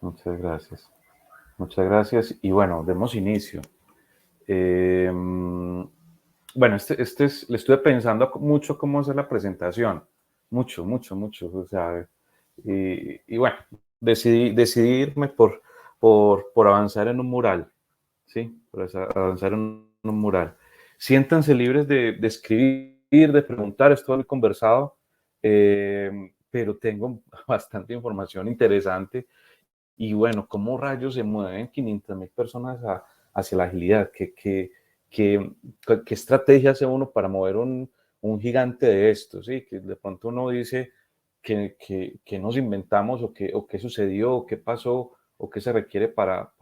Muchas gracias. Muchas gracias. Y bueno, demos inicio. Bueno, le estuve pensando mucho cómo hacer la presentación. Mucho, mucho, mucho. O sea, y bueno, decidí irme por avanzar en un mural. ¿Sí? Por avanzar en un mural. Siéntanse libres de escribir, de preguntar. Esto lo he conversado, pero tengo bastante información interesante. Y bueno, ¿cómo rayos se mueven 500.000 personas hacia la agilidad? ¿Qué, qué estrategia hace uno para mover un gigante de estos? ¿Sí? Que de pronto uno dice que nos inventamos o qué sucedió o qué pasó o qué se requiere para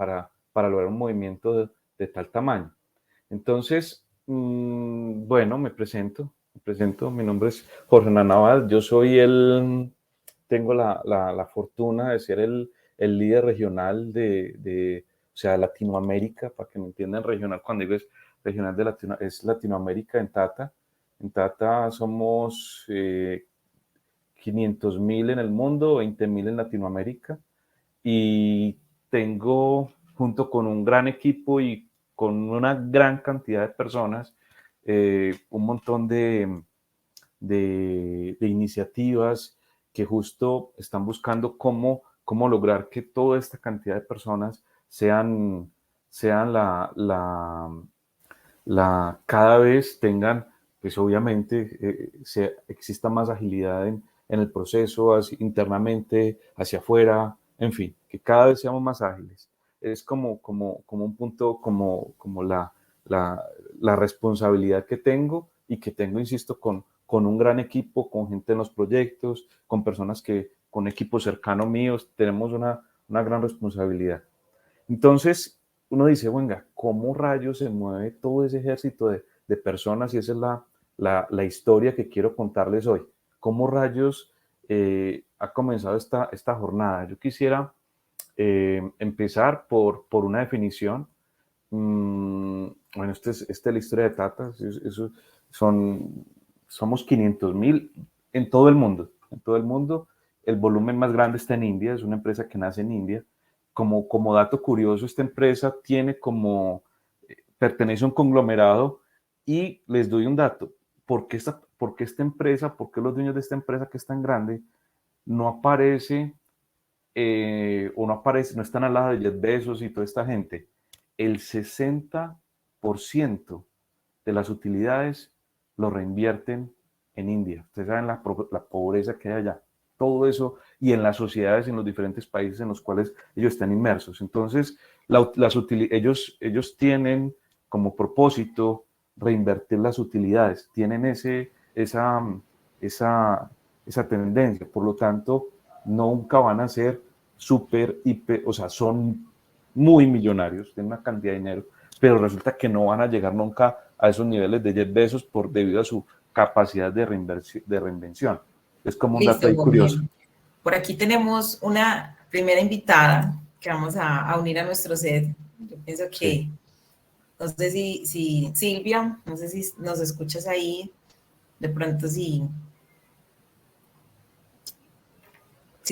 lograr un movimiento de tal tamaño. Entonces, bueno, me presento, mi nombre es Jorge Naval, tengo la fortuna de ser el líder regional o sea, Latinoamérica, para que me entiendan, regional, cuando digo es regional es Latinoamérica en Tata. En Tata somos 500.000 en el mundo, 20.000 en Latinoamérica, y tengo, junto con un gran equipo y con una gran cantidad de personas, un montón de iniciativas que justo están buscando cómo lograr que toda esta cantidad de personas sean cada vez tengan, pues obviamente, exista más agilidad en el proceso, internamente, hacia afuera, en fin, que cada vez seamos más ágiles. Es como un punto, como la, la responsabilidad que tengo y que tengo, insisto, con un gran equipo, con gente en los proyectos, con personas con equipos cercanos míos, tenemos una gran responsabilidad. Entonces, uno dice, venga, ¿cómo rayos se mueve todo ese ejército de personas? Y esa es la historia que quiero contarles hoy. ¿Cómo rayos ha comenzado esta jornada? Yo quisiera empezar por una definición. Bueno, esta es la historia de Tata. Son, somos 500.000 en todo el mundo. En todo el mundo. El volumen más grande está en India. Es una empresa que nace en India. Como dato curioso, esta empresa pertenece a un conglomerado, y les doy un dato. ¿Por qué esta empresa, por qué los dueños de esta empresa que es tan grande no aparece no están al lado de Jeff Bezos y toda esta gente? El 60% de las utilidades lo reinvierten en India. Ustedes saben la pobreza que hay allá. Todo eso, y en las sociedades, en los diferentes países en los cuales ellos están inmersos. Entonces, ellos tienen como propósito reinvertir las utilidades, tienen esa, esa tendencia. Por lo tanto, nunca van a ser súper, hiper, o sea, son muy millonarios, tienen una cantidad de dinero, pero resulta que no van a llegar nunca a esos niveles de Jeff Bezos debido a su capacidad de reinvención. Es como un dato Listo, ahí curioso. Jorge. Por aquí tenemos una primera invitada que vamos a unir a nuestro set. Yo pienso Sí. que, no sé si Silvia, no sé si nos escuchas ahí, de pronto si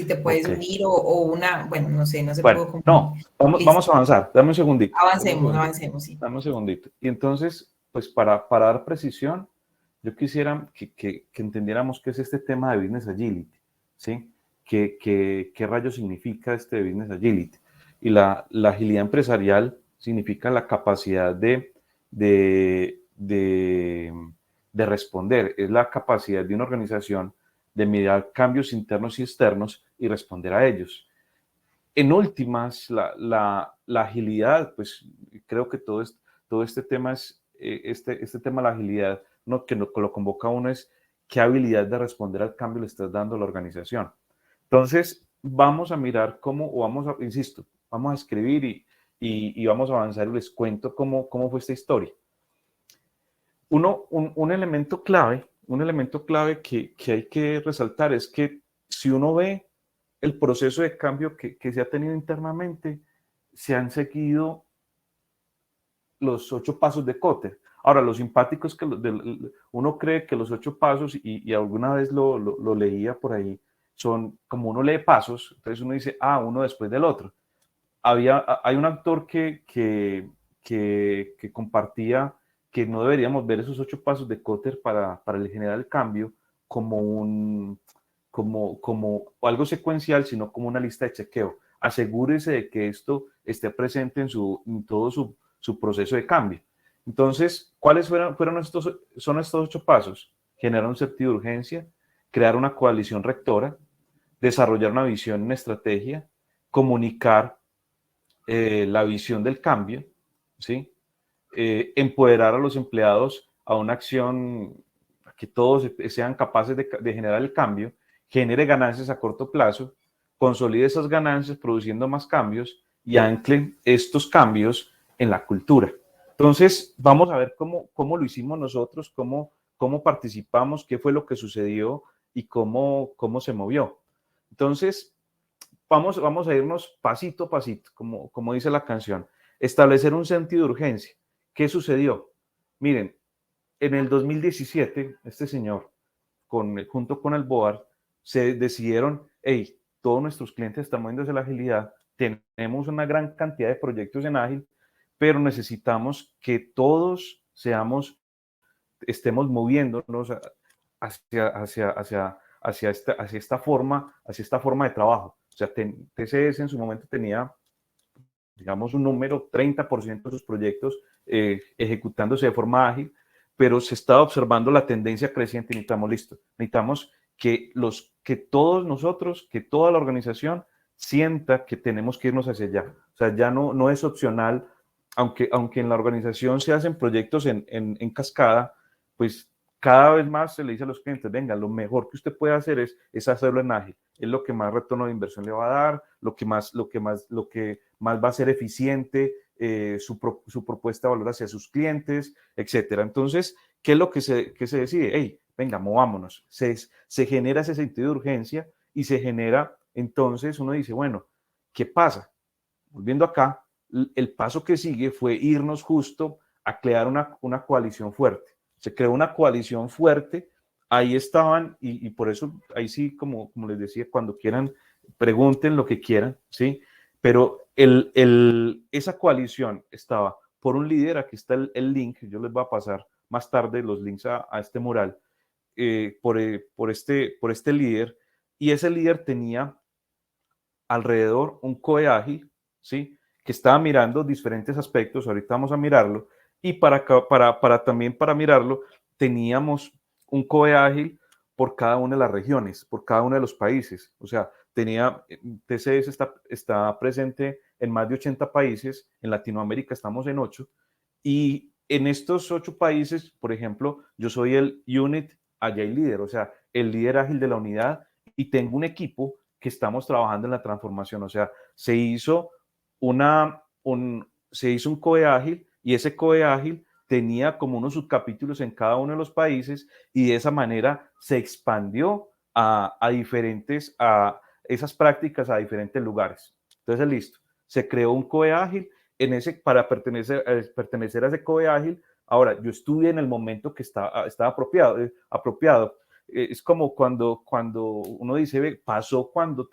te puedes Ok. unir o una, bueno, no sé, no se Bueno, pudo comunicar. no, vamos Listo, a avanzar. Dame un segundito. Dame un avancemos, segundito. avancemos, sí. Dame un segundito. Y entonces, pues para dar precisión, yo quisiera que entendiéramos qué es este tema de Business Agility, ¿sí? ¿Qué rayos significa este Business Agility? Y la agilidad empresarial significa la capacidad de, de, de responder, es la capacidad de una organización de mirar cambios internos y externos y responder a ellos. En últimas, la agilidad, pues creo que todo este tema este tema de la agilidad, lo convoca a uno es qué habilidad de responder al cambio le estás dando a la organización. Entonces, vamos a mirar insisto, vamos a escribir y vamos a avanzar y les cuento cómo fue esta historia. Un elemento clave que hay que resaltar es que si uno ve el proceso de cambio que se ha tenido internamente, se han seguido los 8 pasos de Kotter. Ahora, lo simpático es que uno cree que los 8 pasos, y alguna vez lo leía por ahí, son como uno lee pasos, entonces uno dice, uno después del otro. hay un autor que compartía que no deberíamos ver esos 8 pasos de Kotter para generar el cambio como algo secuencial, sino como una lista de chequeo. Asegúrese de que esto esté presente en todo su proceso de cambio. Entonces, ¿cuáles son estos 8 pasos? Generar un sentido de urgencia, crear una coalición rectora, desarrollar una visión, una estrategia, comunicar la visión del cambio, ¿sí? Empoderar a los empleados a una acción que todos sean capaces de generar el cambio, genere ganancias a corto plazo, consolide esas ganancias produciendo más cambios y ancle estos cambios en la cultura. Entonces, vamos a ver cómo lo hicimos nosotros, cómo participamos, qué fue lo que sucedió y cómo se movió. Entonces, vamos a irnos pasito a pasito, como dice la canción. Establecer un sentido de urgencia. ¿Qué sucedió? Miren, en el 2017, este señor, junto con el BOAR, se decidieron, hey, todos nuestros clientes están moviéndose a la agilidad, tenemos una gran cantidad de proyectos en ágil, pero necesitamos que todos estemos moviéndonos hacia esta forma de trabajo. O sea, TCS en su momento tenía, digamos, un número, 30% de sus proyectos ejecutándose de forma ágil, pero se estaba observando la tendencia creciente y necesitamos que todos nosotros, que toda la organización sienta que tenemos que irnos hacia allá. O sea, ya no es opcional, aunque en la organización se hacen proyectos en cascada, pues cada vez más se le dice a los clientes, venga, lo mejor que usted puede hacer es hacerlo en ágil. Es lo que más retorno de inversión le va a dar, lo que más va a ser eficiente, su propuesta de valor hacia sus clientes, etcétera. Entonces, ¿qué es lo que se decide? Hey, venga, movámonos. Se genera ese sentido de urgencia y se genera, entonces uno dice, bueno, ¿qué pasa? Volviendo acá, el paso que sigue fue irnos justo a crear una coalición fuerte. Se creó una coalición fuerte, ahí estaban, y por eso, ahí sí, como les decía, cuando quieran, pregunten lo que quieran, ¿sí? Pero esa coalición estaba por un líder, aquí está el link, yo les voy a pasar más tarde los links a este mural, por este líder, y ese líder tenía alrededor un COE ágil, ¿sí? Que estaba mirando diferentes aspectos, ahorita vamos a mirarlo, y también para mirarlo teníamos un COE ágil por cada una de las regiones, por cada uno de los países, o sea, TCS está presente en más de 80 países, en Latinoamérica estamos en 8, y en estos 8 países, por ejemplo, yo soy el Unit Agile Leader, o sea, el líder ágil de la unidad, y tengo un equipo que estamos trabajando en la transformación. O sea, se hizo un COE ágil y ese COE ágil tenía como unos subcapítulos en cada uno de los países y de esa manera se expandió a esas prácticas a diferentes lugares. Entonces, listo. Se creó un COE ágil para pertenecer a ese COE ágil. Ahora, yo estuve en el momento que estaba apropiado. Es como cuando uno dice, ve, pasó cuando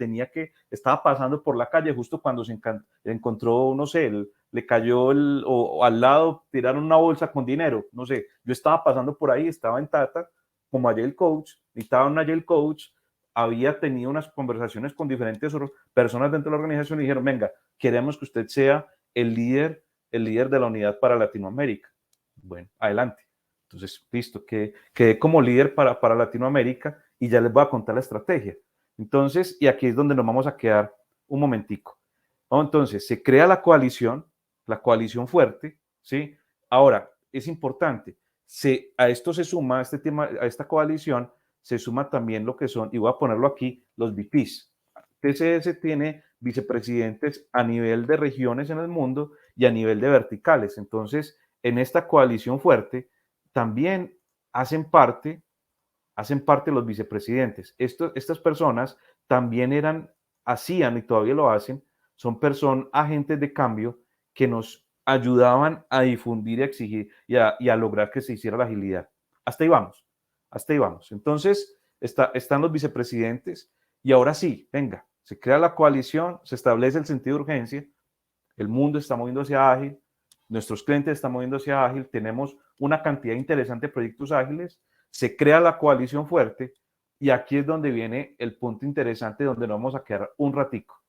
estaba pasando por la calle, justo cuando se encontró, no sé, le cayó o al lado tiraron una bolsa con dinero, no sé, yo estaba pasando por ahí, estaba en Tata, como Agile Coach, necesitaba un Agile Coach, había tenido unas conversaciones con diferentes personas dentro de la organización y dijeron, venga, queremos que usted sea el líder de la unidad para Latinoamérica. Bueno, adelante. Entonces, listo, quedé como líder para Latinoamérica y ya les voy a contar la estrategia. Entonces, y aquí es donde nos vamos a quedar un momentico. Entonces, se crea la coalición fuerte, ¿sí? Ahora, es importante, a esto se suma, a esta coalición, se suma también lo que son, y voy a ponerlo aquí, los VPs. TCS tiene vicepresidentes a nivel de regiones en el mundo y a nivel de verticales. Entonces, en esta coalición fuerte, también hacen parte los vicepresidentes. Estas personas también hacían y todavía lo hacen, son agentes de cambio que nos ayudaban a difundir y a exigir y a lograr que se hiciera la agilidad. Hasta ahí vamos. Entonces, están los vicepresidentes y ahora sí, venga, se crea la coalición, se establece el sentido de urgencia, el mundo está moviendo hacia ágil, nuestros clientes están moviendo hacia ágil, tenemos una cantidad interesante de proyectos ágiles, se crea la coalición fuerte y aquí es donde viene el punto interesante donde nos vamos a quedar un ratico,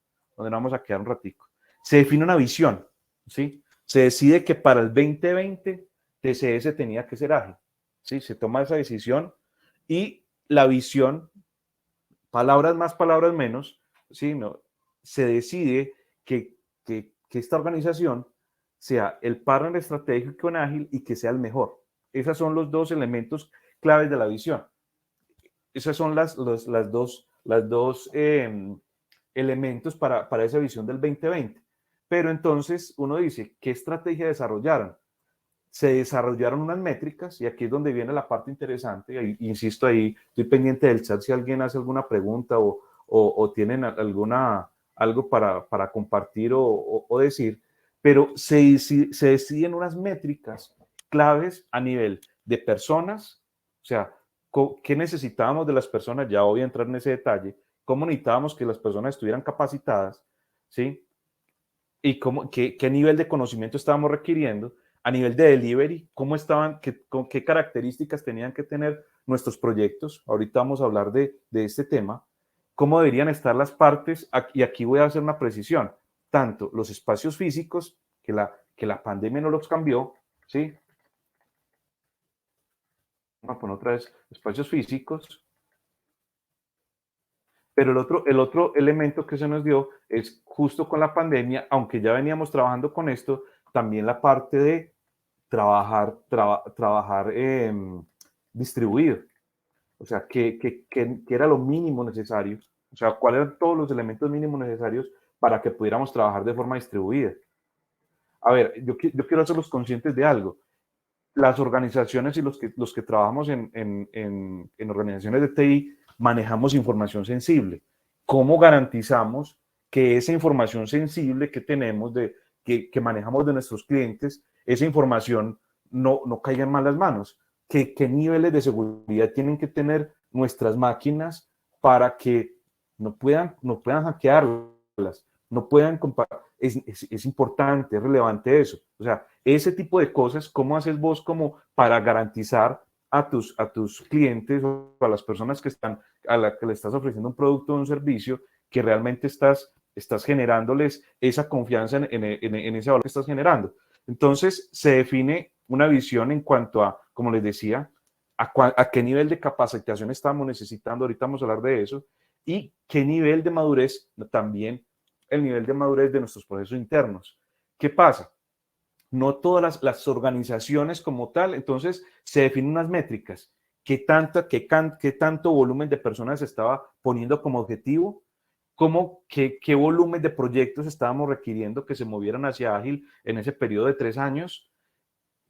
Se define una visión, ¿sí? Se decide que para el 2020 TCS tenía que ser ágil, ¿sí? Se toma esa decisión y la visión, palabras más, palabras menos, ¿sí? No, se decide que esta organización sea el partner estratégico en ágil y que sea el mejor. Esos son los dos elementos claves de la visión. Esas son las dos elementos para esa visión del 2020. Pero entonces uno dice, ¿qué estrategia desarrollaron? Se desarrollaron unas métricas y aquí es donde viene la parte interesante. Y, insisto, ahí estoy pendiente del chat si alguien hace alguna pregunta o tienen algo para compartir o decir, pero se deciden unas métricas claves a nivel de personas, o sea, ¿qué necesitábamos de las personas? Ya voy a entrar en ese detalle. ¿Cómo necesitábamos que las personas estuvieran capacitadas? ¿Sí? Y qué nivel de conocimiento estábamos requiriendo, a nivel de delivery, cómo estaban, con qué características tenían que tener nuestros proyectos. Ahorita vamos a hablar de este tema, cómo deberían estar las partes, y aquí voy a hacer una precisión, tanto los espacios físicos, que la pandemia no los cambió, ¿sí? Vamos a poner otra vez espacios físicos, pero el otro elemento que se nos dio es justo con la pandemia, aunque ya veníamos trabajando con esto, también la parte de trabajar distribuido. O sea, que era lo mínimo necesario. O sea, cuáles eran todos los elementos mínimos necesarios para que pudiéramos trabajar de forma distribuida. A ver, yo quiero hacerlos conscientes de algo. Las organizaciones y los que trabajamos en organizaciones de TI manejamos información sensible. ¿Cómo garantizamos que esa información sensible que tenemos, que manejamos de nuestros clientes, esa información no caiga en malas manos? ¿Qué niveles de seguridad tienen que tener nuestras máquinas para que no puedan hackearlas, no puedan es importante, es relevante eso. O sea, ese tipo de cosas, ¿cómo haces vos como para garantizar a tus clientes o a las personas a las que le estás ofreciendo un producto o un servicio que realmente estás generándoles esa confianza en ese valor que estás generando? Entonces, se define una visión en cuanto a, como les decía, a qué nivel de capacitación estamos necesitando, ahorita vamos a hablar de eso, y qué nivel de madurez, también el nivel de madurez de nuestros procesos internos. ¿Qué pasa? No todas las organizaciones como tal, entonces se definen unas métricas. ¿Qué tanto volumen de personas se estaba poniendo como objetivo? ¿Qué volumen de proyectos estábamos requiriendo que se movieran hacia ágil en ese periodo de 3 años?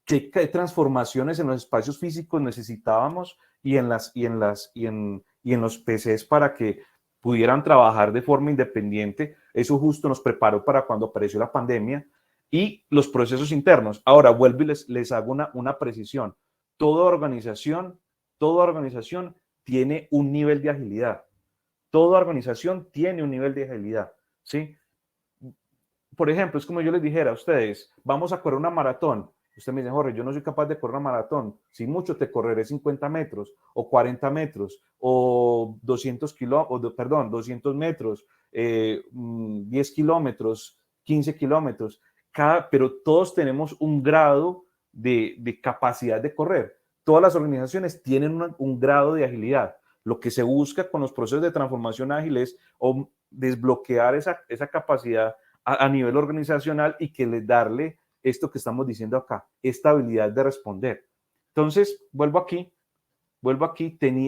¿Qué transformaciones en los espacios físicos necesitábamos y en los PCs para que pudieran trabajar de forma independiente? Eso justo nos preparó para cuando apareció la pandemia. Y los procesos internos. Ahora vuelvo y les hago una precisión. Toda organización tiene un nivel de agilidad. Toda organización tiene un nivel de agilidad, ¿sí? Por ejemplo, es como yo les dijera a ustedes, vamos a correr una maratón. Usted me dice, Jorge, yo no soy capaz de correr una maratón. Si mucho te correré 50 metros o 40 metros o 200 metros, 10 kilómetros, 15 kilómetros. Pero todos tenemos un grado de capacidad de correr. Todas las organizaciones tienen un grado de agilidad. Lo que se busca con los procesos de transformación ágil es desbloquear esa capacidad a nivel organizacional y que darle esto que estamos diciendo acá, esta habilidad de responder. Entonces, vuelvo aquí,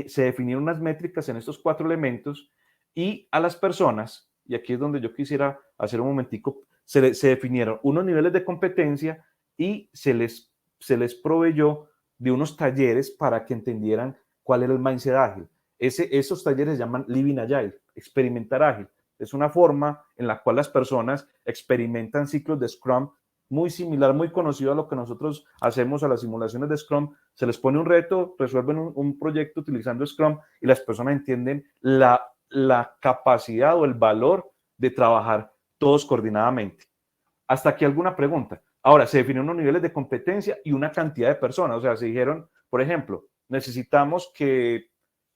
se definieron unas métricas en estos 4 elementos y a las personas, y aquí es donde yo quisiera hacer un momentico, se definieron unos niveles de competencia y se les proveyó de unos talleres para que entendieran cuál era el mindset ágil. Esos talleres se llaman Living Agile, experimentar ágil. Es una forma en la cual las personas experimentan ciclos de Scrum muy similar, muy conocido a lo que nosotros hacemos a las simulaciones de Scrum. Se les pone un reto, resuelven un proyecto utilizando Scrum y las personas entienden la capacidad o el valor de trabajar todos coordinadamente. Hasta aquí alguna pregunta. Ahora, se definieron unos niveles de competencia y una cantidad de personas. O sea, se dijeron, por ejemplo, necesitamos que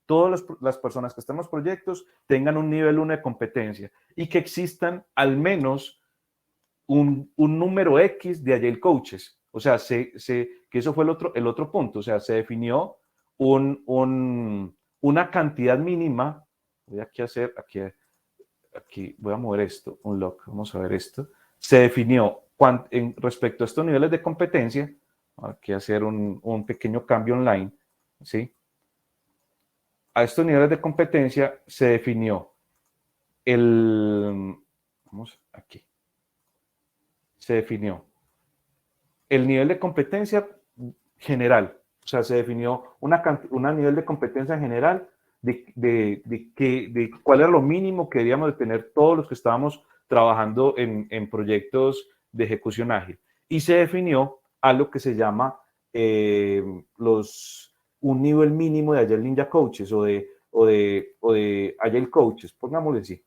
todas las personas que están en los proyectos tengan un nivel 1 de competencia y que existan al menos un número X de Agile Coaches. O sea, que eso fue el otro punto. O sea, se definió una cantidad mínima. Voy aquí a hacer, aquí voy a mover esto, un lock, vamos a ver esto. Se definió respecto a estos niveles de competencia, aquí hacer un pequeño cambio online, ¿sí? A estos niveles de competencia se definió vamos aquí, se definió el nivel de competencia general, o sea, se definió un nivel de competencia general de cuál era lo mínimo que debíamos de tener todos los que estábamos trabajando en proyectos de ejecución ágil. Y se definió algo que se llama un nivel mínimo de Agile Ninja Coaches o de Agile Coaches, pongámosle así.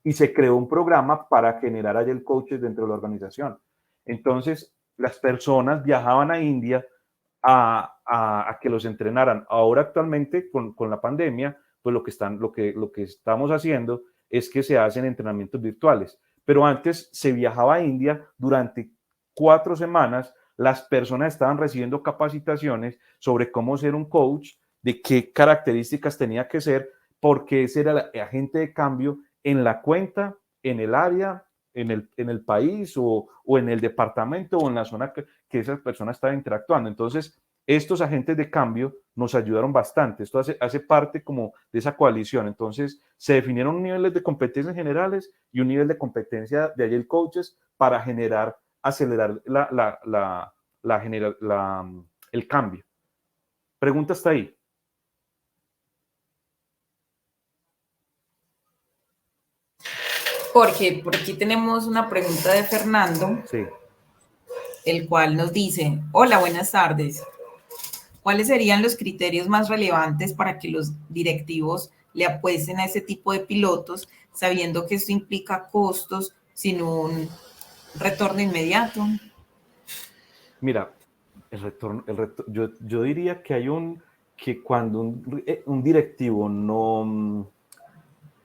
Y se creó un programa para generar Agile Coaches dentro de la organización. Entonces, las personas viajaban a India a que los entrenaran. Ahora actualmente con la pandemia, pues lo que estamos haciendo es que se hacen entrenamientos virtuales. Pero antes se viajaba a India durante 4 semanas, las personas estaban recibiendo capacitaciones sobre cómo ser un coach, de qué características tenía que ser, porque ese era el agente de cambio en la cuenta, en el área, en el país o en el departamento o en la zona que esa persona estaba interactuando. Entonces, estos agentes de cambio nos ayudaron bastante. Esto hace parte como de esa coalición. Entonces, se definieron niveles de competencias generales y un nivel de competencia de Agile Coaches para acelerar el cambio. Pregunta hasta ahí. Porque por aquí tenemos una pregunta de Fernando, Sí. el cual nos dice, hola, buenas tardes. ¿Cuáles serían los criterios más relevantes para que los directivos le apuesten a ese tipo de pilotos, sabiendo que esto implica costos sin un retorno inmediato? Mira, yo diría que que cuando un directivo no,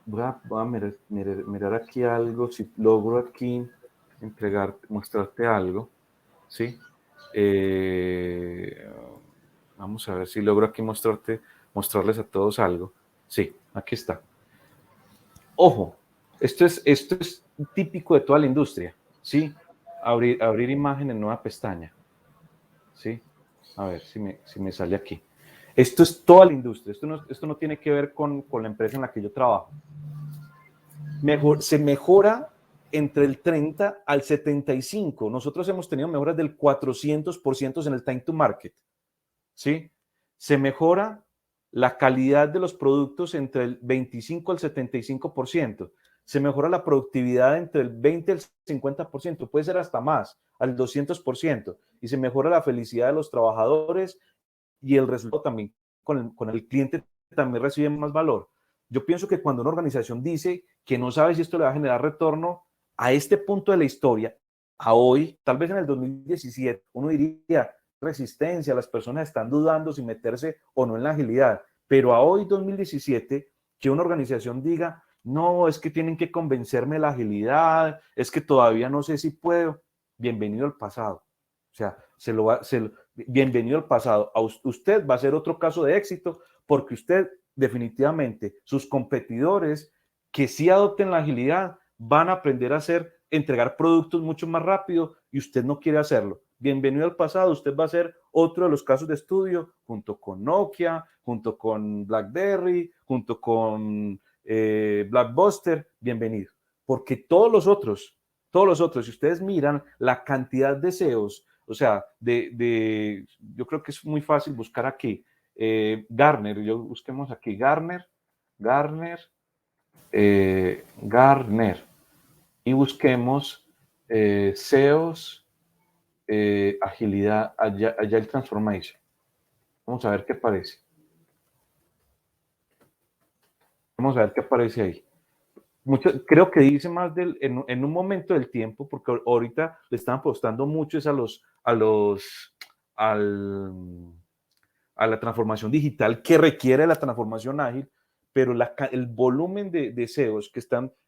voy a mirar aquí algo, si logro aquí mostrarte algo, ¿sí? Vamos a ver si logro aquí mostrarles a todos algo. Sí, aquí está. Ojo, esto es típico de toda la industria, ¿sí? Abrir imagen en nueva pestaña, ¿sí? A ver si me sale aquí. Esto es toda la industria, esto no tiene que ver con la empresa en la que yo trabajo. Se mejora entre el 30 al 75%. Nosotros hemos tenido mejoras del 400% en el time to market, ¿sí? Se mejora la calidad de los productos entre el 25 al 75%. Se mejora la productividad entre el 20 al 50%, puede ser hasta más, al 200%. Y se mejora la felicidad de los trabajadores y el resultado también con el cliente también recibe más valor. Yo pienso que cuando una organización dice que no sabe si esto le va a generar retorno a este punto de la historia, a hoy, tal vez en el 2017, uno diría resistencia, las personas están dudando si meterse o no en la agilidad, pero a hoy, 2017, que una organización diga, no, es que tienen que convencerme de la agilidad, es que todavía no sé si puedo, bienvenido al pasado. O sea, bienvenido al pasado. Usted va a ser otro caso de éxito porque usted definitivamente, sus competidores que sí adopten la agilidad van a aprender a entregar productos mucho más rápido y usted no quiere hacerlo. Bienvenido al pasado, usted va a ser otro de los casos de estudio junto con Nokia, junto con BlackBerry, junto con Blockbuster, bienvenido. Porque todos los otros, si ustedes miran la cantidad de CEOs, o sea, yo creo que es muy fácil buscar aquí, Gartner, busquemos aquí Gartner, y busquemos CEOs, agilidad, Agile Transformation. Vamos a ver qué aparece. Vamos a ver qué aparece ahí. creo que dice más en un momento del tiempo, porque ahorita le están apostando mucho es a la transformación digital que requiere la transformación ágil, pero el volumen de CEOs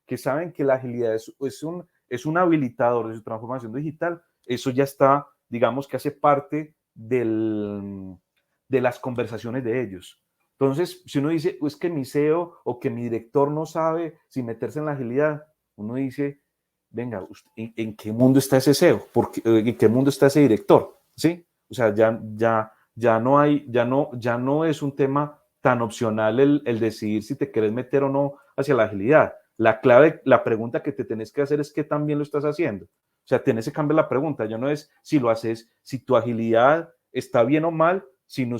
que saben que la agilidad es un habilitador de su transformación digital, eso ya está, digamos que hace parte de las conversaciones de ellos. Entonces, si uno dice, es que mi CEO o que mi director no sabe si meterse en la agilidad, uno dice, venga, ¿en qué mundo está ese CEO? ¿En qué mundo está ese director? ¿Sí? O sea, ya no es un tema tan opcional el decidir si te quieres meter o no hacia la agilidad. La pregunta que te tenés que hacer es qué tan bien lo estás haciendo. O sea, tenés que cambiar la pregunta. Ya no es si lo haces, si tu agilidad está bien o mal, sino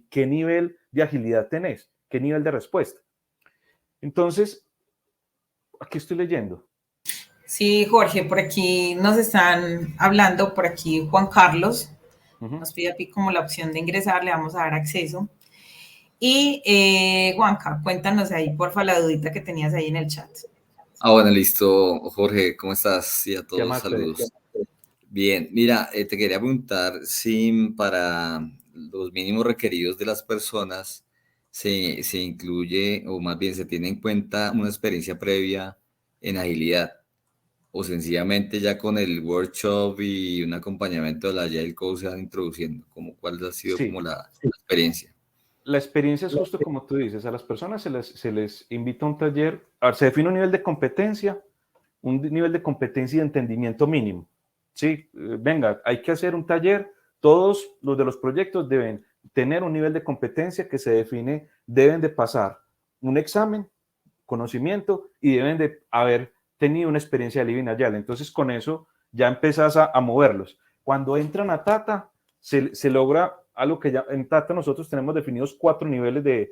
qué nivel de agilidad tenés, qué nivel de respuesta. Entonces, aquí estoy leyendo. Sí, Jorge, por aquí nos están hablando, por aquí Juan Carlos nos pide aquí como la opción de ingresar, le vamos a dar acceso. Y Juanca, cuéntanos ahí, porfa, la dudita que tenías ahí en el chat. Bueno, listo. Jorge, ¿cómo estás? Sí, a todos, Más, saludos. Bien, mira, te quería preguntar si para los mínimos requeridos de las personas se incluye, o más bien se tiene en cuenta una experiencia previa en agilidad, o sencillamente ya con el workshop y un acompañamiento de la Agile Coach se van introduciendo. ¿Cuál ha sido como la experiencia? La experiencia es justo como tú dices, a las personas se les invita a un taller, se define un nivel de competencia y de entendimiento mínimo. Sí, venga, hay que hacer un taller, todos los de los proyectos deben tener un nivel de competencia que se define, deben de pasar un examen, conocimiento y deben de haber tenido una experiencia de Living Agile. Entonces con eso ya empezás a moverlos. Cuando entran a Tata, se logra algo que ya en Tata nosotros tenemos definidos 4 niveles de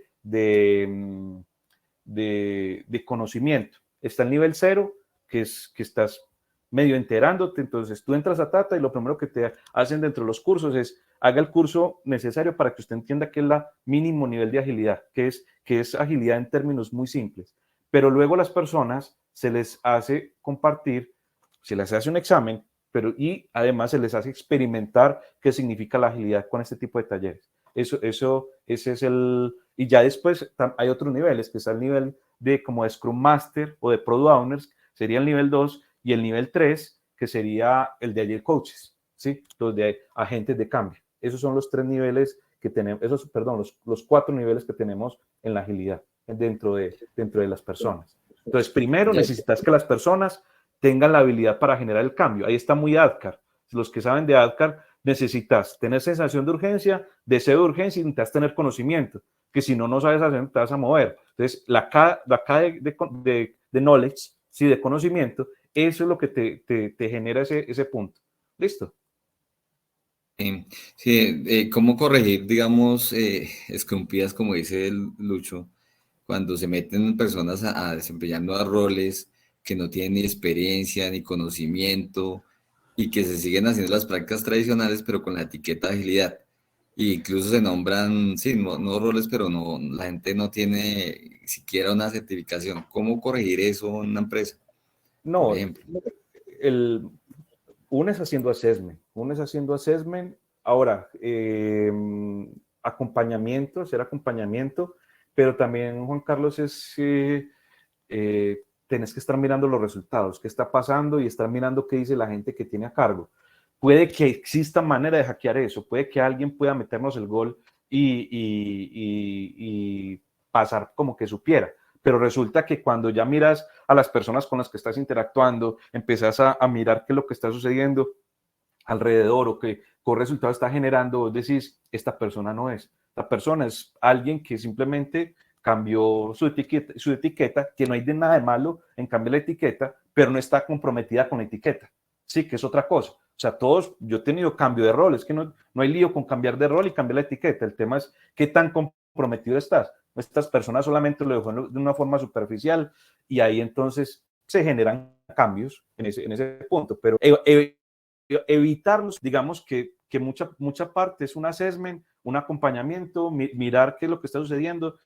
conocimiento. Está el nivel 0, que estás medio enterándote, entonces tú entras a Tata y lo primero que te hacen dentro de los cursos es haga el curso necesario para que usted entienda qué es la mínimo nivel de agilidad, que es agilidad en términos muy simples. Pero luego las personas se les hace compartir, se les hace un examen, y además se les hace experimentar qué significa la agilidad con este tipo de talleres. Ese es y ya después hay otros niveles, que está el nivel como de Scrum Master o de Product Owners, sería el nivel 2, y el nivel 3, que sería el de Agile Coaches, ¿sí? Los de agentes de cambio. Esos son los 3 niveles que tenemos, los 4 niveles que tenemos en la agilidad dentro de las personas. Entonces, primero necesitas que las personas tengan la habilidad para generar el cambio. Ahí está muy ADKAR. Los que saben de ADKAR, necesitas tener sensación de urgencia, deseo de urgencia y necesitas tener conocimiento, que si no sabes hacer, te vas a mover. Entonces, la K de knowledge, sí, de conocimiento, eso es lo que te genera ese punto. ¿Listo? Sí, ¿cómo corregir, digamos, escrumpidas, como dice el Lucho, cuando se meten personas a desempeñar nuevos roles que no tienen ni experiencia ni conocimiento y que se siguen haciendo las prácticas tradicionales, pero con la etiqueta de agilidad? E incluso se nombran, sí, nuevos roles, pero no, la gente no tiene siquiera una certificación. ¿Cómo corregir eso en una empresa, por No, ejemplo? uno es haciendo assessment. Ahora, hacer acompañamiento, pero también, Juan Carlos, tenés que estar mirando los resultados, qué está pasando y estar mirando qué dice la gente que tiene a cargo. Puede que exista manera de hackear eso, puede que alguien pueda meternos el gol y pasar como que supiera, pero resulta que cuando ya miras a las personas con las que estás interactuando, empezás a mirar qué es lo que está sucediendo alrededor o qué resultado está generando, vos decís, esta persona no es. Esta persona es alguien que simplemente cambió su etiqueta, que no hay de nada de malo en cambiar la etiqueta, pero no está comprometida con la etiqueta. Sí, que es otra cosa. O sea, yo he tenido cambio de rol, es que no hay lío con cambiar de rol y cambiar la etiqueta. El tema es qué tan comprometido estás. Estas personas solamente lo dejó de una forma superficial y ahí entonces se generan cambios en ese punto. Pero evitarlos, digamos que mucha parte es un assessment, un acompañamiento, mirar qué es lo que está sucediendo,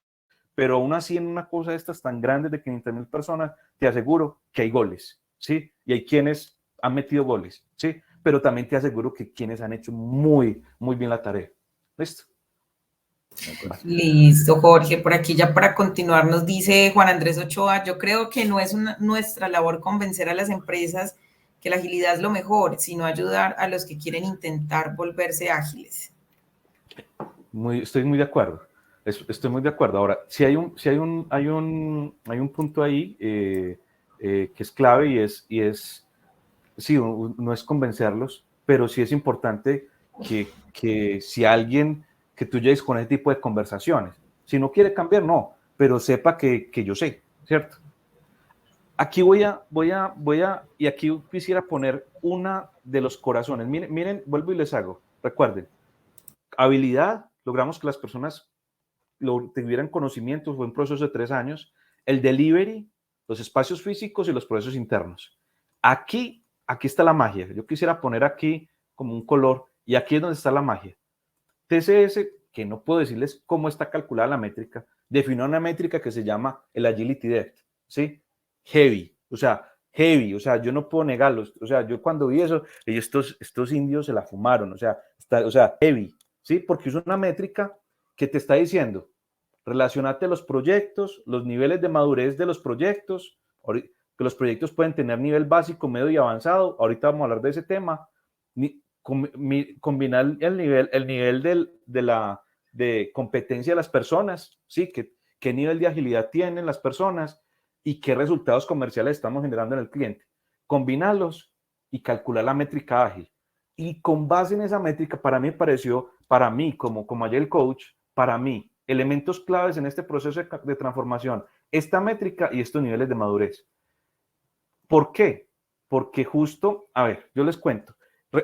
pero aún así en una cosa de estas tan grandes de 500.000 personas, te aseguro que hay goles, ¿sí? Y hay quienes han metido goles, ¿sí? Pero también te aseguro que quienes han hecho muy, muy bien la tarea. ¿Listo? Listo, Jorge. Por aquí ya para continuar nos dice Juan Andrés Ochoa, yo creo que no es nuestra labor convencer a las empresas que la agilidad es lo mejor, sino ayudar a los que quieren intentar volverse ágiles. Estoy muy de acuerdo. Estoy muy de acuerdo. Ahora, si hay un punto ahí que es clave y es sí, no es convencerlos, pero sí es importante que si alguien, que tú llegues con ese tipo de conversaciones, si no quiere cambiar, no, pero sepa que yo sé, ¿cierto? Aquí y aquí quisiera poner una de los corazones. Miren, vuelvo y les hago. Recuerden, habilidad, logramos que las personas tuvieran conocimientos, fue un proceso de 3 años. El delivery, los espacios físicos y los procesos internos. Aquí está la magia. Yo quisiera poner aquí como un color y aquí es donde está la magia. TCS, que no puedo decirles cómo está calculada la métrica, definió una métrica que se llama el Agility Depth, ¿sí? Heavy, o sea, yo no puedo negarlo, o sea, yo cuando vi eso, estos indios se la fumaron, o sea, heavy, ¿sí? Porque es una métrica que te está diciendo, relacionate a los proyectos, los niveles de madurez de los proyectos, que los proyectos pueden tener nivel básico, medio y avanzado, ahorita vamos a hablar de ese tema, combinar el nivel de competencia de las personas, ¿sí? ¿Qué nivel de agilidad tienen las personas y qué resultados comerciales estamos generando en el cliente? Combinarlos y calcular la métrica ágil. Y con base en esa métrica, para mí como Agile Coach, para mí, elementos claves en este proceso de transformación, esta métrica y estos niveles de madurez. ¿Por qué? Porque justo, a ver, yo les cuento.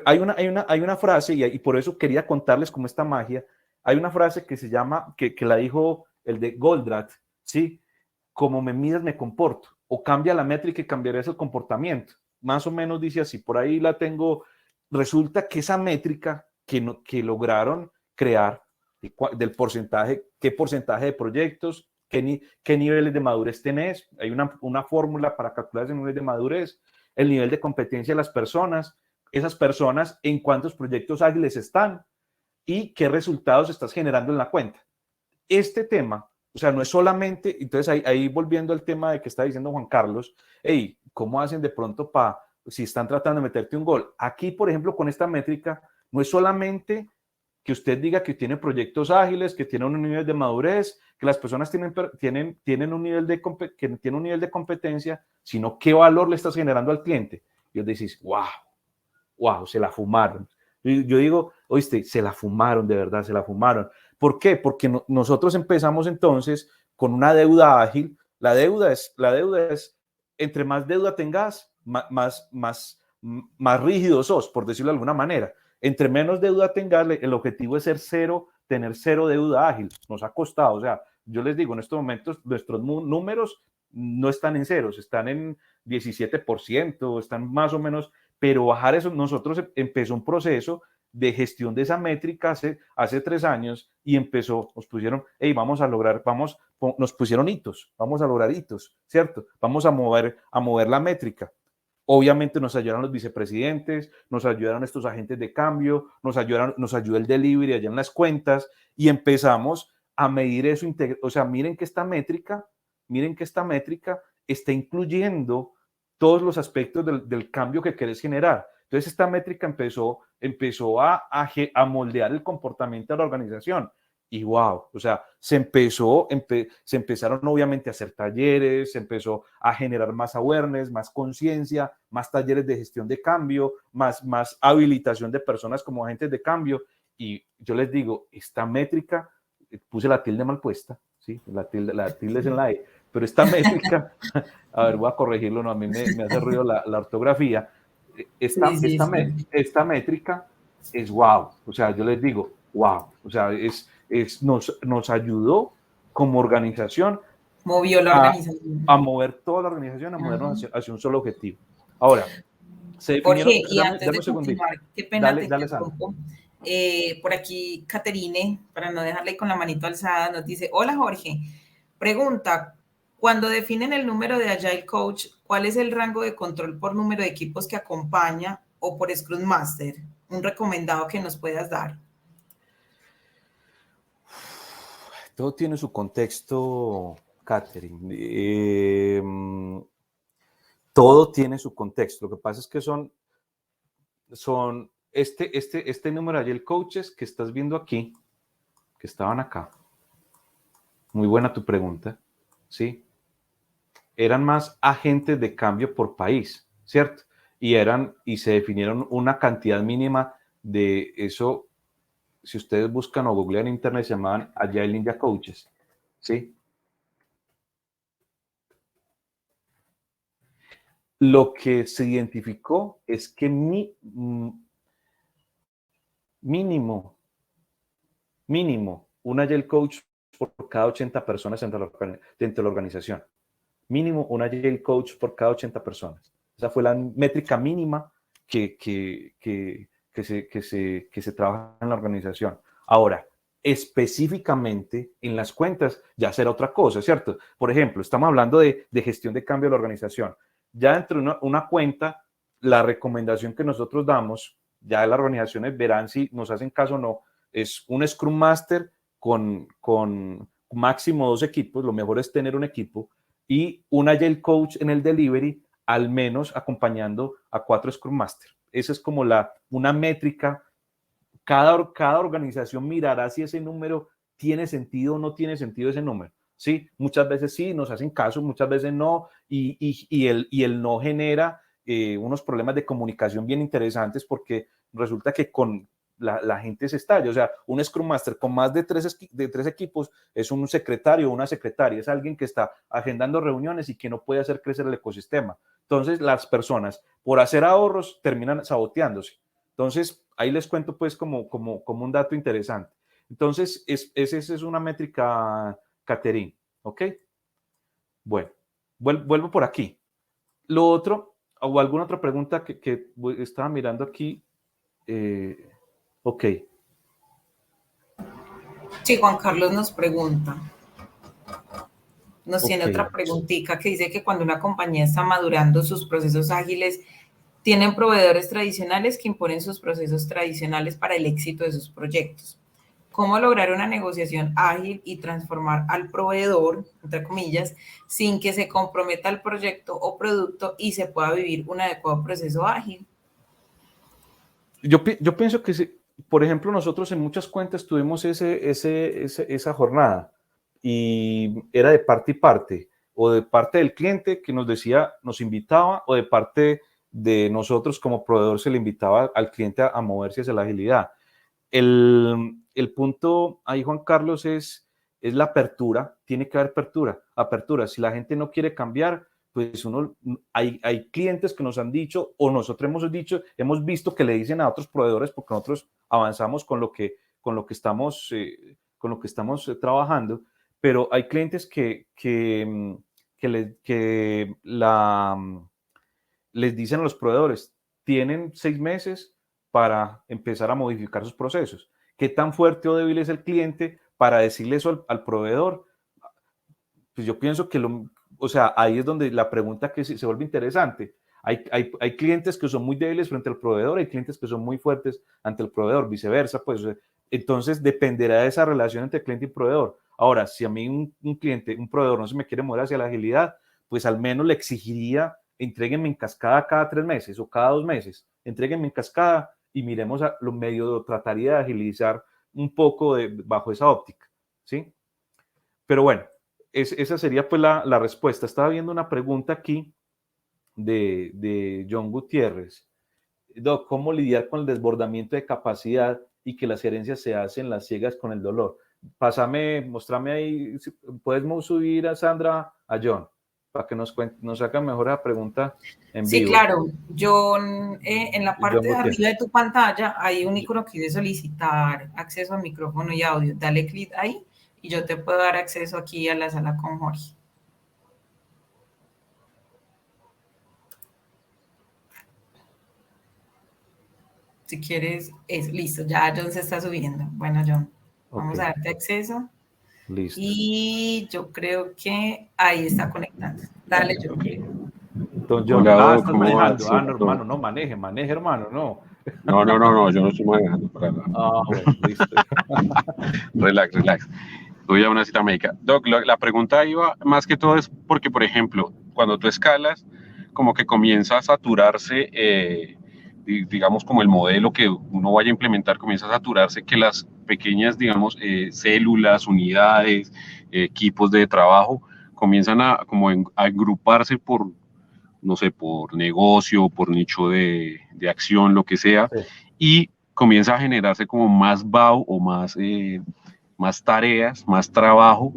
Hay una frase, y por eso quería contarles cómo esta magia, hay una frase que se llama, que la dijo el de Goldratt, ¿sí? Como me midas, me comporto. O cambia la métrica y cambiarás el comportamiento. Más o menos dice así, por ahí la tengo. Resulta que esa métrica que lograron crear, del porcentaje, qué porcentaje de proyectos, qué niveles de madurez tenés, hay una fórmula para calcular ese nivel de madurez, el nivel de competencia de las personas, esas personas en cuántos proyectos ágiles están y qué resultados estás generando en la cuenta. Este tema, o sea, no es solamente, entonces ahí volviendo al tema de que está diciendo Juan Carlos, hey, ¿cómo hacen de pronto si están tratando de meterte un gol? Aquí, por ejemplo, con esta métrica, no es solamente que usted diga que tiene proyectos ágiles, que tiene un nivel de madurez, que las personas tienen un nivel de competencia, sino qué valor le estás generando al cliente. Y os decís, wow, se la fumaron. Yo digo, oíste, se la fumaron, de verdad, se la fumaron. ¿Por qué? Porque nosotros empezamos entonces con una deuda ágil. La deuda es, entre más deuda tengas, más rígido sos, por decirlo de alguna manera. Entre menos deuda tengas, el objetivo es tener cero deuda ágil. Nos ha costado, o sea, yo les digo, en estos momentos nuestros números no están en ceros, están en 17%, están más o menos, pero bajar eso, nosotros empezó un proceso de gestión de esa métrica hace 3 años y nos pusieron, hey, nos pusieron hitos, vamos a lograr hitos, ¿cierto? Vamos a mover la métrica. Obviamente nos ayudaron los vicepresidentes, nos ayudaron estos agentes de cambio, nos ayudó el delivery allá en las cuentas y empezamos a medir eso. O sea, miren que esta métrica está incluyendo todos los aspectos del cambio que querés generar. Entonces esta métrica empezó a moldear el comportamiento de la organización. Y wow, o sea, se empezaron obviamente a hacer talleres, se empezó a generar más awareness, más conciencia, más talleres de gestión de cambio, más habilitación de personas como agentes de cambio. Y yo les digo, esta métrica, puse la tilde mal puesta, ¿sí? La tilde es en la E, pero esta métrica, a ver, voy a corregirlo, no, a mí me hace ruido la ortografía. Esta métrica es wow, o sea, yo les digo, wow, o sea, nos ayudó como organización. Movió la organización. A mover toda la organización, a movernos hacia un solo objetivo. Ahora, se definieron... Jorge, y antes de continuar, qué pena te interrumpo. Por aquí, Caterine, para no dejarle con la manito alzada, nos dice, hola Jorge, Pregunta, cuando definen el número de Agile Coach, ¿cuál es el rango de control por número de equipos que acompaña o por Scrum Master? Un recomendado que nos puedas dar. Todo tiene su contexto, Catherine. Todo tiene su contexto. Lo que pasa es que son este número de Agile Coaches que estás viendo aquí, que estaban acá. Muy buena tu pregunta, ¿sí? Eran más agentes de cambio por país, ¿cierto? Y se definieron una cantidad mínima de eso. Si ustedes buscan o googlean en internet, se llamaban Agile Ninja Coaches, ¿sí? Lo que se identificó es que mínimo, un Agile Coach por cada 80 personas dentro de la organización. Mínimo un Agile Coach por cada 80 personas. Esa fue la métrica mínima que se trabaja en la organización. Ahora, específicamente en las cuentas ya será otra cosa, ¿cierto? Por ejemplo, estamos hablando de gestión de cambio de la organización. Ya dentro de una cuenta, la recomendación que nosotros damos, ya las organizaciones verán si nos hacen caso o no, es un Scrum Master con máximo 2 equipos, lo mejor es tener un equipo, y un Agile Coach en el delivery, al menos acompañando a 4 Scrum Master. Esa es como una métrica. Cada organización mirará si ese número tiene sentido o no tiene sentido ese número. ¿Sí? Muchas veces sí, nos hacen caso, muchas veces no, y el no genera unos problemas de comunicación bien interesantes porque resulta que con la gente se estalla. O sea, un Scrum Master con más de tres equipos es un secretario o una secretaria, es alguien que está agendando reuniones y que no puede hacer crecer el ecosistema. Entonces, las personas, por hacer ahorros, terminan saboteándose. Entonces, ahí les cuento pues como un dato interesante. Entonces, esa es una métrica, Caterín, ¿ok? Bueno, vuelvo por aquí. Lo otro, o alguna otra pregunta que estaba mirando aquí. Ok. Sí, Juan Carlos nos pregunta. Nos tiene Okay. otra preguntita que dice que cuando una compañía está madurando sus procesos ágiles, tienen proveedores tradicionales que imponen sus procesos tradicionales para el éxito de sus proyectos. ¿Cómo lograr una negociación ágil y transformar al proveedor, entre comillas, sin que se comprometa el proyecto o producto y se pueda vivir un adecuado proceso ágil? Yo pienso que, por ejemplo, nosotros en muchas cuentas tuvimos esa jornada y era de parte y parte, o de parte del cliente que nos decía, nos invitaba, o de parte de nosotros como proveedor se le invitaba al cliente a moverse hacia la agilidad. El punto ahí, Juan Carlos, es la apertura. Tiene que haber apertura. Si la gente no quiere cambiar, pues hay clientes que nos han dicho, o nosotros hemos visto que le dicen a otros proveedores, porque nosotros avanzamos con lo que estamos trabajando, pero hay clientes que les dicen a los proveedores, tienen 6 meses para empezar a modificar sus procesos. ¿Qué tan fuerte o débil es el cliente para decirle eso al proveedor? Pues yo pienso que ahí es donde la pregunta que se vuelve interesante. Hay clientes que son muy débiles frente al proveedor, hay clientes que son muy fuertes ante el proveedor, viceversa, pues entonces dependerá de esa relación entre cliente y proveedor. Ahora, si a mí un proveedor no se me quiere mover hacia la agilidad, pues al menos le exigiría, entréguenme en cascada cada 3 meses o cada 2 meses, entréguenme en cascada y miremos a lo medio, trataría de agilizar un poco bajo esa óptica, ¿sí? Pero bueno, esa sería pues la respuesta. Estaba viendo una pregunta aquí de John Gutiérrez. Doc, ¿cómo lidiar con el desbordamiento de capacidad y que las gerencias se hacen las ciegas con el dolor? Mostrame ahí, puedes subir a Sandra, a John, para que nos haga mejor la pregunta en Sí, vivo. claro. John, en la parte de arriba de tu pantalla hay un icono que dice solicitar acceso a micrófono y audio. Dale clic ahí y yo te puedo dar acceso aquí a la sala con Jorge. Si quieres, listo, ya John se está subiendo. Bueno, John, vamos a darte acceso. Listo. Y yo creo que ahí está conectando. Dale, yo. Don John, Hola, Doc, estás ¿cómo vas? manejando. No, hermano, no maneje, hermano, no. No, yo no estoy manejando para nada. Bueno, listo. Relax. Voy a una cita médica. Doc, la pregunta iba más que todo es porque, por ejemplo, cuando tú escalas, como que comienza a saturarse, digamos, como el modelo que uno vaya a implementar, comienza a saturarse que las pequeñas, digamos, células, unidades, equipos de trabajo, comienzan a agruparse por, no sé, por negocio, por nicho de acción, lo que sea, Sí. y comienza a generarse como más BAU o más tareas, más trabajo,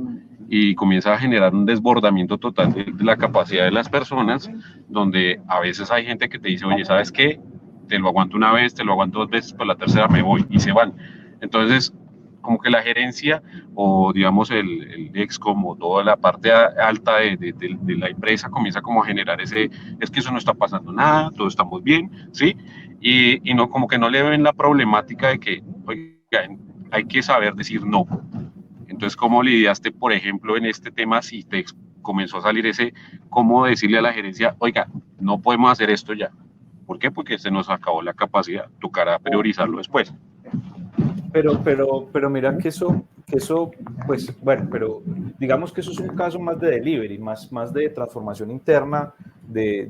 y comienza a generar un desbordamiento total de la capacidad de las personas, donde a veces hay gente que te dice, oye, ¿sabes qué? Te lo aguanto una vez, te lo aguanto dos veces, pero la tercera me voy, y se van. Entonces, como que la gerencia o digamos el EXCOM o toda la parte alta de la empresa comienza como a generar es que eso no está pasando nada, todos estamos bien, ¿sí? Y no, como que no le ven la problemática de que, oiga, hay que saber decir no. Entonces, ¿cómo lidiaste, por ejemplo, en este tema si te comenzó a salir cómo decirle a la gerencia, oiga, no podemos hacer esto ya? ¿Por qué? Porque se nos acabó la capacidad, tocará priorizarlo después. Pero mira que eso, pues bueno, pero digamos que eso es un caso más de delivery, más de transformación interna y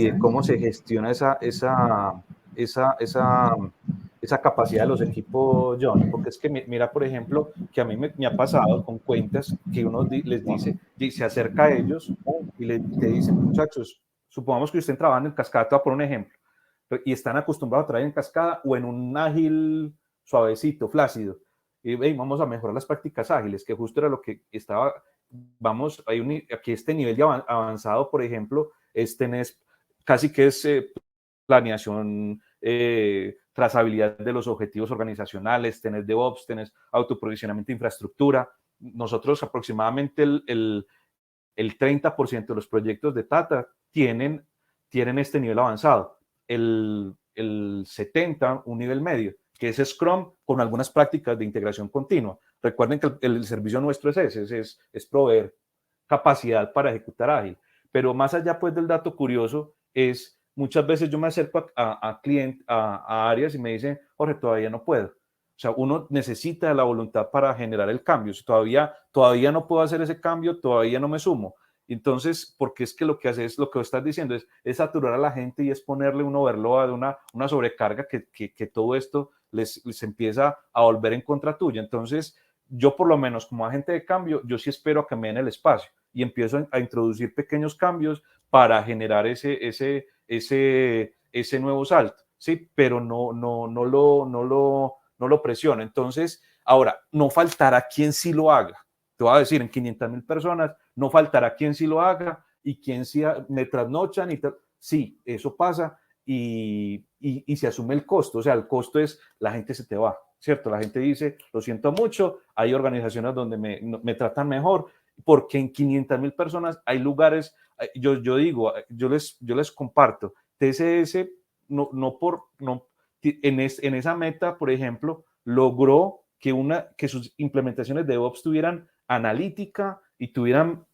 de cómo se gestiona esa capacidad de los equipos, John. Porque es que mira, por ejemplo, que a mí me ha pasado con cuentas que uno les dice, se acerca a ellos y te dice, muchachos, supongamos que estén trabajando en Cascada, por un ejemplo, y están acostumbrados a trabajar en cascada o en un ágil suavecito, flácido. Y vamos a mejorar las prácticas ágiles, que justo era lo que estaba, aquí este nivel de avanzado, por ejemplo, tenés casi que es planeación, trazabilidad de los objetivos organizacionales, tenés DevOps, tenés autoprovisionamiento de infraestructura. Nosotros aproximadamente el 30% de los proyectos de Tata tienen este nivel avanzado. El 70%, un nivel medio, que es Scrum con algunas prácticas de integración continua. Recuerden que el servicio nuestro es ese, es proveer capacidad para ejecutar ágil. Pero más allá pues del dato curioso es, muchas veces yo me acerco a áreas y me dicen, Jorge, todavía no puedo. O sea, uno necesita la voluntad para generar el cambio. Si todavía no puedo hacer ese cambio, todavía no me sumo. Entonces, porque es que lo que hace es lo que estás diciendo, es saturar a la gente y es ponerle un overload, una sobrecarga que todo esto les empieza a volver en contra tuya. Entonces, yo por lo menos como agente de cambio, yo sí espero a que me den el espacio y empiezo a introducir pequeños cambios para generar ese nuevo salto, ¿sí? Pero no lo presiona. Entonces, ahora, no faltará quien sí lo haga. Te voy a decir, en 500,000 personas, no faltará quien sí lo haga y quien sí me trasnochan y tal. Sí, eso pasa y se asume el costo. O sea, el costo es la gente se te va, ¿cierto? La gente dice, lo siento mucho, hay organizaciones donde me tratan mejor, porque en 500,000 personas hay lugares, yo digo, yo les comparto, TCS en esa meta, por ejemplo, logró que sus implementaciones de DevOps tuvieran analítica y tuvieran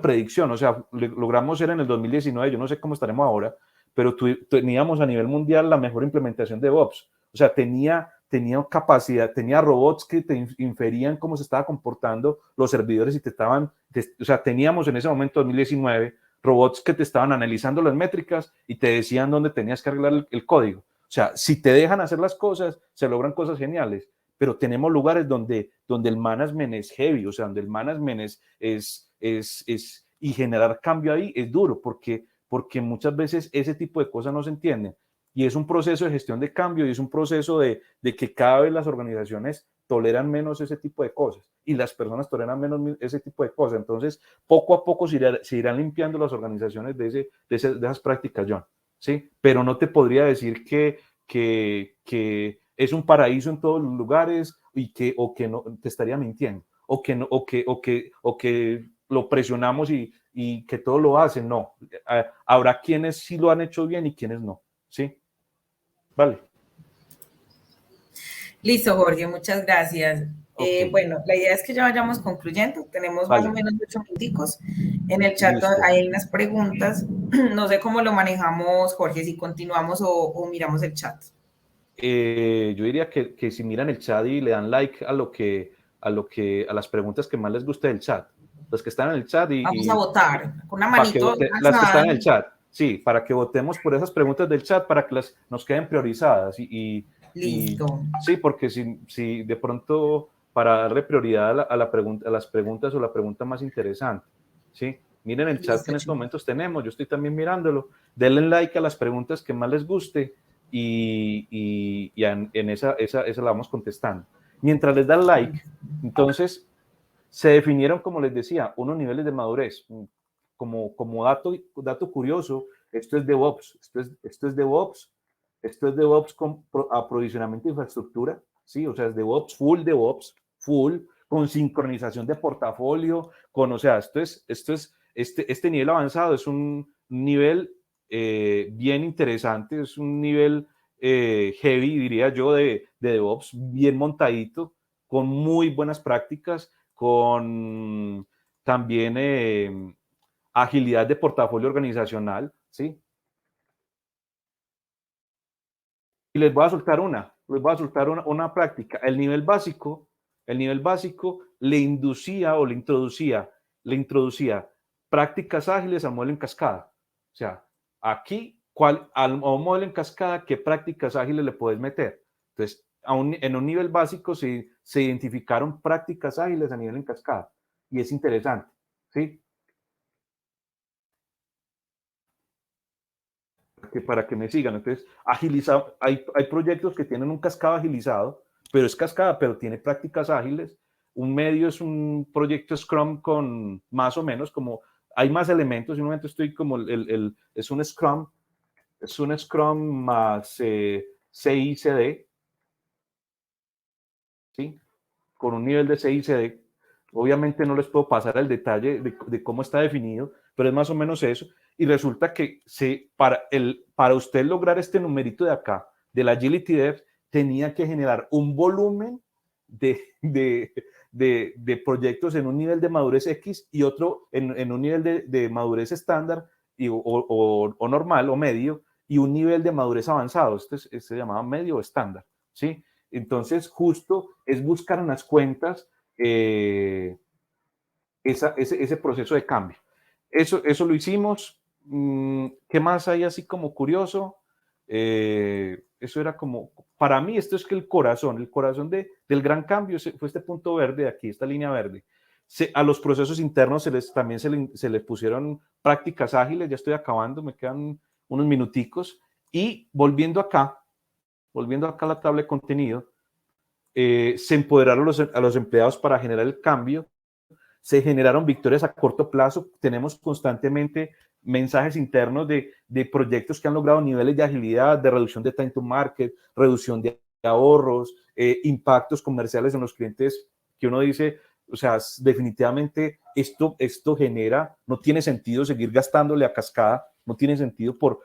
predicción. O sea, logramos ser en el 2019, yo no sé cómo estaremos ahora, pero teníamos a nivel mundial la mejor implementación de DevOps. O sea, tenía capacidad, tenía robots que te inferían cómo se estaba comportando los servidores y o sea, teníamos en ese momento, 2019, robots que te estaban analizando las métricas y te decían dónde tenías que arreglar el código. O sea, si te dejan hacer las cosas, se logran cosas geniales, pero tenemos lugares donde el management es heavy, o sea, donde el management y generar cambio ahí es duro, porque muchas veces ese tipo de cosas no se entienden. Y es un proceso de gestión de cambio y es un proceso de que cada vez las organizaciones toleran menos ese tipo de cosas y las personas toleran menos ese tipo de cosas. Entonces, poco a poco se irán limpiando las organizaciones de esas prácticas, John, ¿sí? Pero no te podría decir que es un paraíso en todos los lugares o que no, te estaría mintiendo, o que lo presionamos y que todos lo hacen. No, habrá quienes sí lo han hecho bien y quienes no, ¿sí? Vale. Listo, Jorge, muchas gracias. Ok, Bueno, la idea es que ya vayamos concluyendo. Tenemos más o vale, menos 8 minuticos. En el chat listo. hay unas preguntas. No sé cómo lo manejamos, Jorge, si continuamos o miramos el chat. Yo diría que si miran el chat y le dan like a las preguntas que más les guste del chat, los que están en el chat Vamos a y votar con una para que manito las que están alzada. en el chat, sí, para que votemos por esas preguntas del chat para que nos queden priorizadas y Listo. sí, porque si de pronto para darle prioridad a las preguntas o la pregunta más interesante, sí, miren el chat que Listo, en estos chicos. momentos tenemos, yo estoy también mirándolo, denle like a las preguntas que más les guste y en esa la vamos contestando. Mientras les dan like, entonces se definieron, como les decía, unos niveles de madurez. Como dato curioso, esto es DevOps, esto es DevOps, esto es DevOps con aprovisionamiento de infraestructura, ¿sí? O sea, es DevOps, full, con sincronización de portafolio, o sea, este nivel avanzado es un nivel bien interesante, es un nivel heavy, diría yo, de DevOps, bien montadito, con muy buenas prácticas, con también agilidad de portafolio organizacional, ¿sí? Y les voy a soltar una práctica. El nivel básico le inducía o le introducía prácticas ágiles al modelo en cascada. O sea, aquí, a un modelo en cascada, ¿qué prácticas ágiles le puedes meter? Entonces, en un nivel básico se identificaron prácticas ágiles a nivel en cascada. Y es interesante, ¿sí? Para que me sigan. Entonces, agilizado, hay proyectos que tienen un cascado agilizado, pero es cascada, pero tiene prácticas ágiles. Un medio es un proyecto Scrum con más o menos como, hay más elementos, en un momento estoy como, es un Scrum más CICD, ¿sí? Con un nivel de CICD. Obviamente no les puedo pasar el detalle de cómo está definido, pero es más o menos eso. Y resulta que para usted lograr este numerito de acá, del Agility Dev, tenía que generar un volumen de proyectos en un nivel de madurez X y otro en un nivel de madurez estándar o normal o medio y un nivel de madurez avanzado. Este se llamaba medio o estándar, ¿sí? Entonces, justo es buscar en las cuentas ese proceso de cambio. Eso lo hicimos. ¿Qué más hay así como curioso? Eso era como, para mí esto es que el corazón del gran cambio fue este punto verde de aquí, esta línea verde. A los procesos internos también se les pusieron prácticas ágiles, ya estoy acabando, me quedan unos minuticos. Y volviendo acá a la tabla de contenido, se empoderaron a los empleados para generar el cambio, se generaron victorias a corto plazo, tenemos constantemente mensajes internos de proyectos que han logrado niveles de agilidad, de reducción de time to market, reducción de ahorros, impactos comerciales en los clientes que uno dice, o sea, definitivamente esto genera, no tiene sentido seguir gastándole a cascada, no tiene sentido por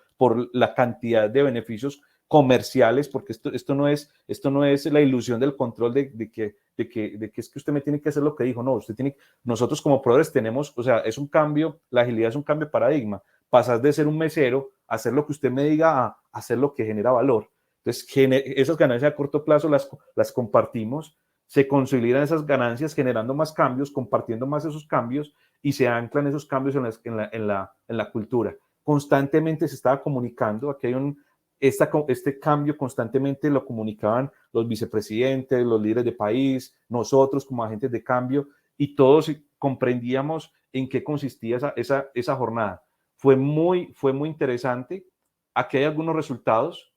la cantidad de beneficios comerciales, porque esto no es la ilusión del control de que es que usted me tiene que hacer lo que dijo, no, nosotros como proveedores tenemos, o sea, es un cambio, la agilidad es un cambio de paradigma, pasar de ser un mesero a hacer lo que usted me diga a hacer lo que genera valor. Entonces, esas ganancias a corto plazo las compartimos, se consolidan esas ganancias generando más cambios, compartiendo más esos cambios y se anclan esos cambios en la cultura. Constantemente se estaba comunicando, aquí hay este cambio constantemente lo comunicaban los vicepresidentes, los líderes de país, nosotros como agentes de cambio, y todos comprendíamos en qué consistía esa jornada. Fue muy interesante. Aquí hay algunos resultados.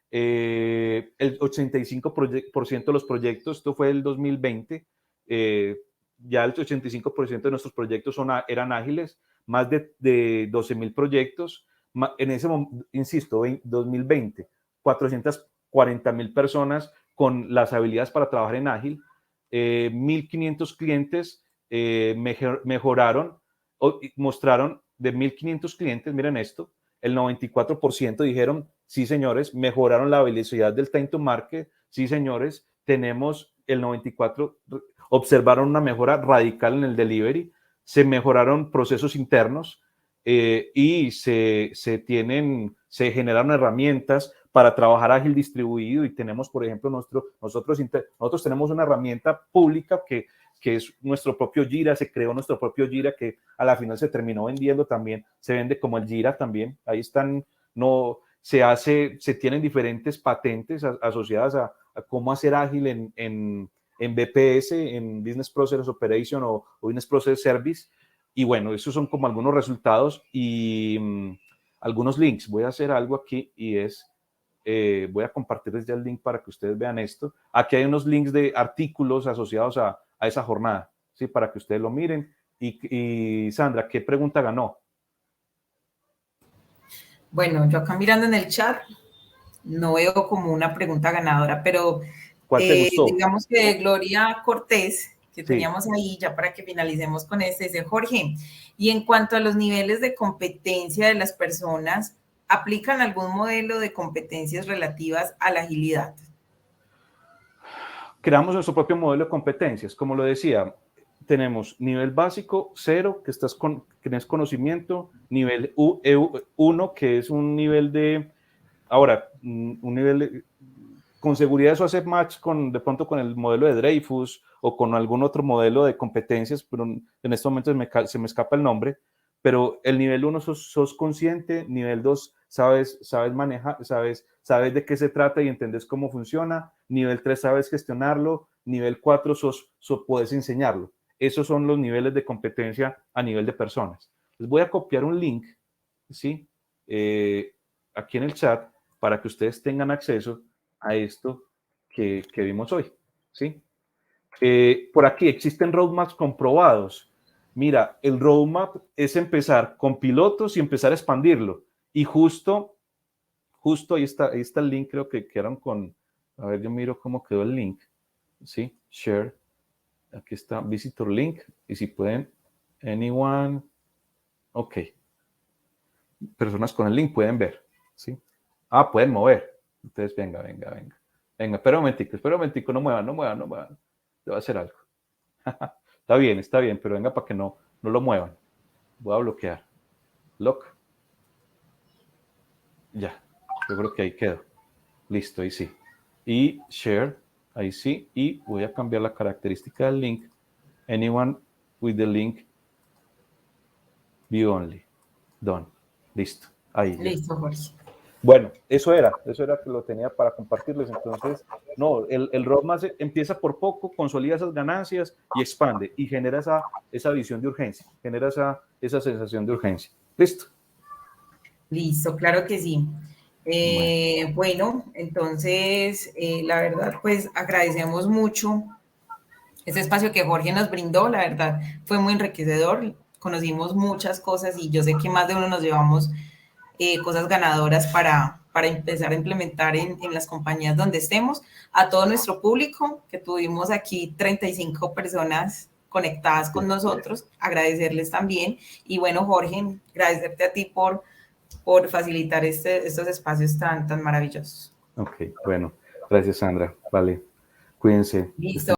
El 85% de los proyectos, esto fue el 2020, ya el 85% de nuestros proyectos eran ágiles, más de 12,000 proyectos. En ese momento, insisto, 2020, 440,000 personas con las habilidades para trabajar en ágil, 1,500 clientes mejoraron, mostraron de 1,500 clientes, miren esto, el 94% dijeron, sí señores, mejoraron la velocidad del time to market, sí, señores, tenemos el 94, observaron una mejora radical en el delivery, se mejoraron procesos internos y se generaron herramientas para trabajar ágil distribuido y tenemos, por ejemplo, nosotros tenemos una herramienta pública que es nuestro propio Jira, se creó nuestro propio Jira que a la final se terminó vendiendo también, se vende como el Jira también, ahí están, se tienen diferentes patentes asociadas a cómo hacer ágil en BPS, en Business Process Operation o Business Process Service, y bueno, esos son como algunos resultados y algunos links. Voy a hacer algo aquí y voy a compartirles ya el link para que ustedes vean esto. Aquí hay unos links de artículos asociados a esa jornada, ¿sí? Para que ustedes lo miren. Y Sandra, ¿qué pregunta ganó? Bueno, yo acá mirando en el chat, no veo como una pregunta ganadora, pero ¿Cuál te gustó? digamos que Gloria Cortés, que Sí. teníamos ahí, ya para que finalicemos con dice Jorge, y en cuanto a los niveles de competencia de las personas, ¿aplican algún modelo de competencias relativas a la agilidad? Creamos nuestro propio modelo de competencias. Como lo decía, tenemos nivel básico, 0, que tienes conocimiento, nivel 1, que es un nivel de... Ahora, un nivel con seguridad eso hace match de pronto con el modelo de Dreyfus o con algún otro modelo de competencias, pero en este momento se me escapa el nombre, pero el nivel 1 sos consciente, nivel 2 sabes manejar, sabes de qué se trata y entendés cómo funciona, nivel 3 sabes gestionarlo, nivel 4 puedes enseñarlo. Esos son los niveles de competencia a nivel de personas. Les voy a copiar un link, ¿sí? Aquí en el chat para que ustedes tengan acceso a esto que vimos hoy, ¿sí? Por aquí existen roadmaps comprobados. Mira, el roadmap es empezar con pilotos y empezar a expandirlo. Y justo ahí está el link, creo que quedaron con, a ver, yo miro cómo quedó el link, ¿sí? Share, aquí está, visitor link, y si pueden, anyone, ok. Personas con el link pueden ver, ¿sí? Pueden mover. Entonces, venga, espera un momentico, no muevan. Te voy a hacer algo. Está bien, pero venga para que no lo muevan. Voy a bloquear. Lock. Ya, yo creo que ahí quedó. Listo, ahí sí. Y share, ahí sí. Y voy a cambiar la característica del link. Anyone with the link, view only. Done. Listo. Ahí. Listo, Jorge. Bueno, eso era que lo tenía para compartirles. Entonces, no, el roadmap empieza por poco, consolida esas ganancias y expande y genera esa visión de urgencia, genera esa sensación de urgencia. ¿Listo? Listo, claro que sí. Bueno, entonces, la verdad, pues agradecemos mucho ese espacio que Jorge nos brindó, la verdad, fue muy enriquecedor, conocimos muchas cosas y yo sé que más de uno nos llevamos cosas ganadoras para empezar a implementar en las compañías donde estemos. A todo nuestro público, que tuvimos aquí 35 personas conectadas con nosotros, agradecerles también. Y bueno, Jorge, agradecerte a ti por facilitar estos espacios tan maravillosos. Ok, bueno, gracias Sandra, vale, cuídense. Listo.